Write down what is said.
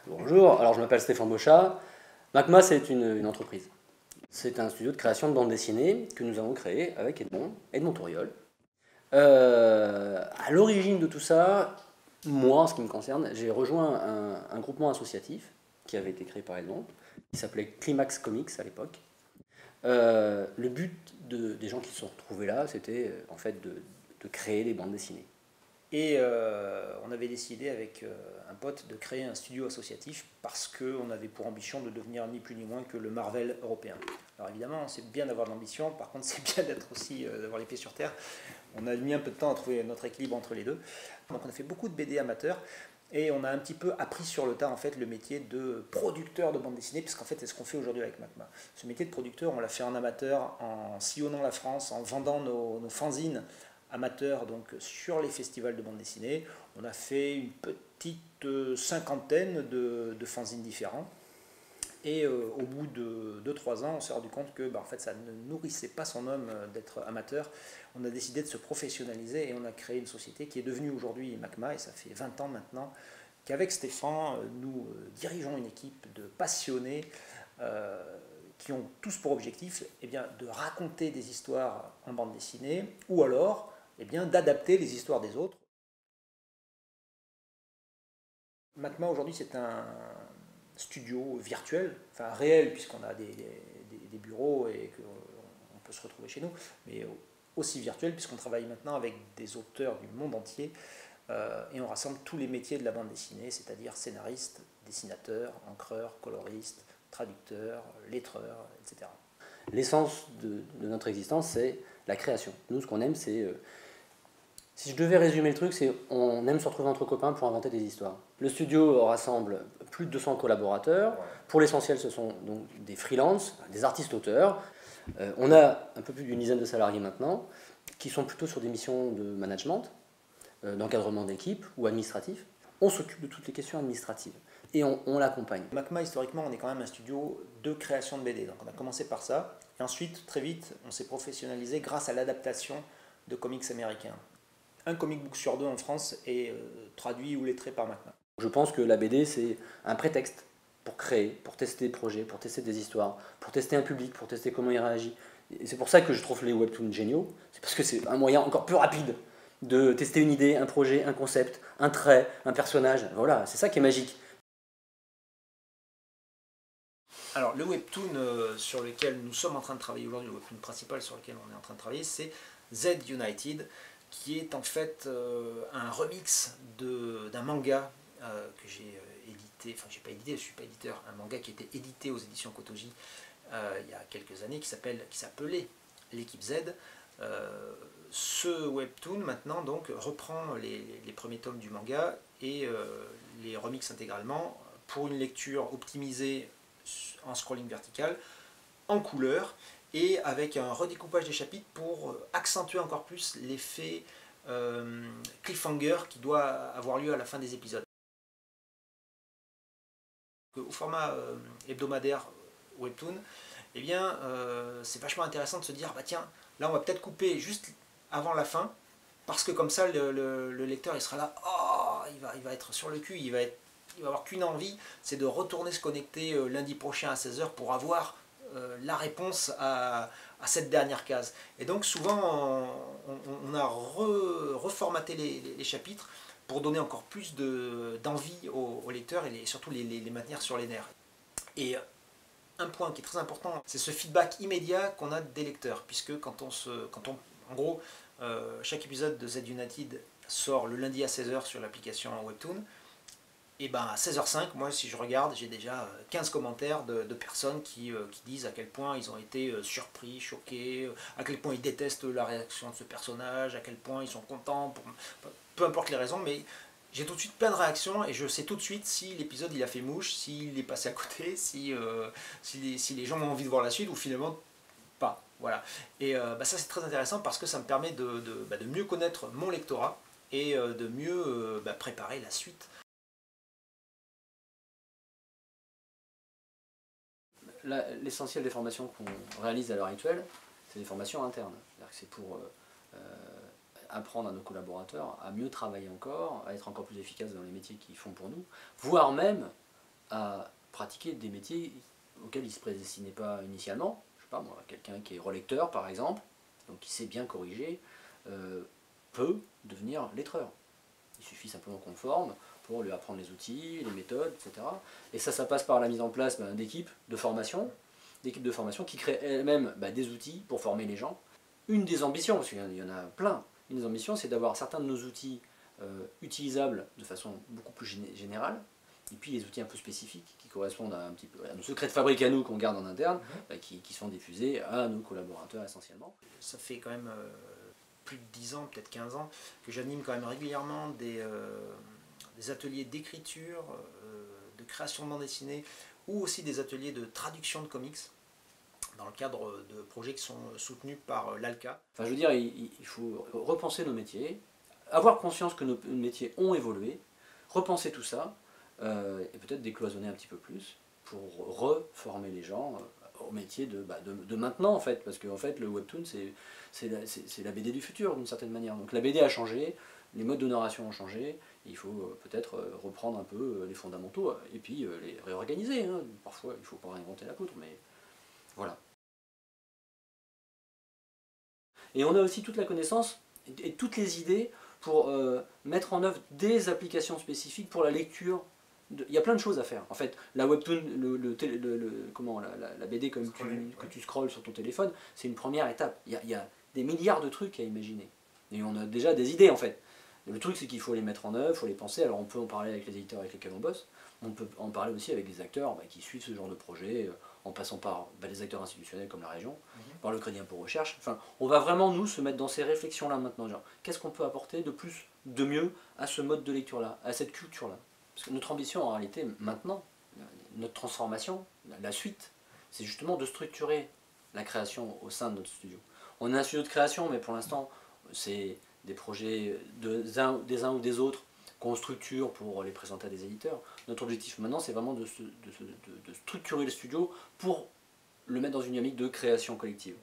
Bonjour, alors je m'appelle Stéphane Bochat. Macma, c'est une entreprise. C'est un studio de création de bande dessinée que nous avons créé avec Edmond Touriol. À l'origine de tout ça, moi, en ce qui me concerne, j'ai rejoint un groupement associatif qui avait été créé par Edmond, qui s'appelait Climax Comics à l'époque. Le but des gens qui se sont retrouvés là, c'était en fait de créer des bandes dessinées. Et on avait décidé avec un pote de créer un studio associatif parce qu'on avait pour ambition de devenir ni plus ni moins que le Marvel européen. Alors évidemment, c'est bien d'avoir de l'ambition, par contre c'est bien d'être aussi d'avoir les pieds sur terre. On a mis un peu de temps à trouver notre équilibre entre les deux. Donc on a fait beaucoup de BD amateurs et on a un petit peu appris sur le tas en fait le métier de producteur de bande dessinée, puisqu'en fait c'est ce qu'on fait aujourd'hui avec Macma. Ce métier de producteur, on l'a fait en amateur, en sillonnant la France, en vendant nos fanzines amateurs donc sur les festivals de bande dessinée. On a fait une petite cinquantaine de fanzines différents. Et au bout de 2-3 ans, on s'est rendu compte que en fait, ça ne nourrissait pas son homme d'être amateur. On a décidé de se professionnaliser et on a créé une société qui est devenue aujourd'hui Macma, et ça fait 20 ans maintenant qu'avec Stéphane, nous dirigeons une équipe de passionnés qui ont tous pour objectif de raconter des histoires en bande dessinée ou alors d'adapter les histoires des autres. Macma aujourd'hui c'est un studio virtuel, enfin réel puisqu'on a des bureaux et qu'on peut se retrouver chez nous, mais aussi virtuel puisqu'on travaille maintenant avec des auteurs du monde entier et on rassemble tous les métiers de la bande dessinée, c'est-à-dire scénaristes, dessinateurs, encreurs, coloristes, traducteurs, lettreurs, etc. L'essence de notre existence, c'est la création. Nous, ce qu'on aime, c'est... si je devais résumer le truc, c'est on aime se retrouver entre copains pour inventer des histoires. Le studio rassemble plus de 200 collaborateurs. Pour l'essentiel, ce sont donc des freelances, des artistes-auteurs. On a un peu plus d'une dizaine de salariés maintenant, qui sont plutôt sur des missions de management, d'encadrement d'équipe ou administratif. On s'occupe de toutes les questions administratives et on l'accompagne. Macma, historiquement, on est quand même un studio de création de BD. Donc on a commencé par ça. Et ensuite, très vite, on s'est professionnalisé grâce à l'adaptation de comics américains. Un comic book sur deux en France est traduit ou lettré par Macma. Je pense que la BD, c'est un prétexte pour créer, pour tester des projets, pour tester des histoires, pour tester un public, pour tester comment il réagit. Et c'est pour ça que je trouve les webtoons géniaux. C'est parce que c'est un moyen encore plus rapide de tester une idée, un projet, un concept, un trait, un personnage. Voilà, c'est ça qui est magique. Alors le webtoon sur lequel nous sommes en train de travailler aujourd'hui, le webtoon principal sur lequel on est en train de travailler, c'est Z United, qui est en fait un remix d'un manga que j'ai édité, enfin j'ai pas édité, je suis pas éditeur, un manga qui a été édité aux éditions Kotoji il y a quelques années, qui s'appelait L'équipe Z. Ce webtoon maintenant donc reprend les premiers tomes du manga et les remixe intégralement pour une lecture optimisée en scrolling vertical, en couleur et avec un redécoupage des chapitres pour accentuer encore plus l'effet cliffhanger qui doit avoir lieu à la fin des épisodes. Au format hebdomadaire webtoon, c'est vachement intéressant de se dire, bah tiens, là on va peut-être couper juste avant la fin, parce que comme ça le lecteur il sera là, oh, il va être sur le cul, il va avoir qu'une envie, c'est de retourner se connecter lundi prochain à 16 h pour avoir la réponse à cette dernière case. Et donc souvent on a reformaté les chapitres pour donner encore plus d'envie aux lecteurs et surtout les maintenir sur les nerfs. Et un point qui est très important, c'est ce feedback immédiat qu'on a des lecteurs, puisque en gros, chaque épisode de Z United sort le lundi à 16 h sur l'application Webtoon, et à 16h05, moi si je regarde, j'ai déjà 15 commentaires de personnes qui disent à quel point ils ont été surpris, choqués, à quel point ils détestent la réaction de ce personnage, à quel point ils sont contents, peu importe les raisons, mais j'ai tout de suite plein de réactions et je sais tout de suite si l'épisode il a fait mouche, s'il est passé à côté, si les gens ont envie de voir la suite ou finalement pas. Voilà. Et ça c'est très intéressant parce que ça me permet de mieux connaître mon lectorat et de mieux préparer la suite. L'essentiel des formations qu'on réalise à l'heure actuelle, c'est des formations internes. C'est pour apprendre à nos collaborateurs à mieux travailler encore, à être encore plus efficaces dans les métiers qu'ils font pour nous, voire même à pratiquer des métiers auxquels il ne se prédestinait pas initialement. Je sais pas moi, quelqu'un qui est relecteur par exemple, donc qui sait bien corriger, peut devenir lettreur. Il suffit simplement qu'on le forme pour lui apprendre les outils, les méthodes, etc. Et ça passe par la mise en place d'équipes de formation qui créent elles-mêmes des outils pour former les gens. Une des ambitions, parce qu'il y en a plein, une des ambitions c'est d'avoir certains de nos outils utilisables de façon beaucoup plus générale, et puis les outils un peu spécifiques qui correspondent un petit peu à nos secrets de fabrique à nous qu'on garde en interne, qui sont diffusés à nos collaborateurs essentiellement. Ça fait quand même plus de 10 ans, peut-être 15 ans, que j'anime quand même régulièrement des ateliers d'écriture, de création de bande dessinée, ou aussi des ateliers de traduction de comics, dans le cadre de projets qui sont soutenus par l'ALCA. Enfin, je veux dire, il faut repenser nos métiers, avoir conscience que nos métiers ont évolué, repenser tout ça, et peut-être décloisonner un petit peu plus, pour reformer les gens au métier de maintenant, en fait, parce que en fait, le webtoon, c'est la BD du futur, d'une certaine manière. Donc la BD a changé, les modes de narration ont changé, il faut peut-être reprendre un peu les fondamentaux, et puis les réorganiser. Hein. Parfois, il ne faut pas réinventer la poudre, mais voilà. Et on a aussi toute la connaissance et toutes les idées pour mettre en œuvre des applications spécifiques pour la lecture. Il y a plein de choses à faire. En fait, la webtoon, la BD que tu scrolles sur ton téléphone, c'est une première étape. Il y a des milliards de trucs à imaginer. Et on a déjà des idées en fait. Le truc c'est qu'il faut les mettre en œuvre, il faut les penser. Alors on peut en parler avec les éditeurs avec lesquels on bosse. On peut en parler aussi avec des acteurs qui suivent ce genre de projet, en passant par des acteurs institutionnels comme la région, par le Crédit Impôt Recherche. Enfin, on va vraiment nous se mettre dans ces réflexions-là maintenant. Qu'est-ce qu'on peut apporter de plus, de mieux à ce mode de lecture-là, à cette culture-là? Parce que notre ambition en réalité maintenant, notre transformation, la suite, c'est justement de structurer la création au sein de notre studio. On a un studio de création, mais pour l'instant, c'est des projets des uns ou des autres qu'on structure pour les présenter à des éditeurs. Notre objectif maintenant, c'est vraiment de structurer le studio pour le mettre dans une dynamique de création collective.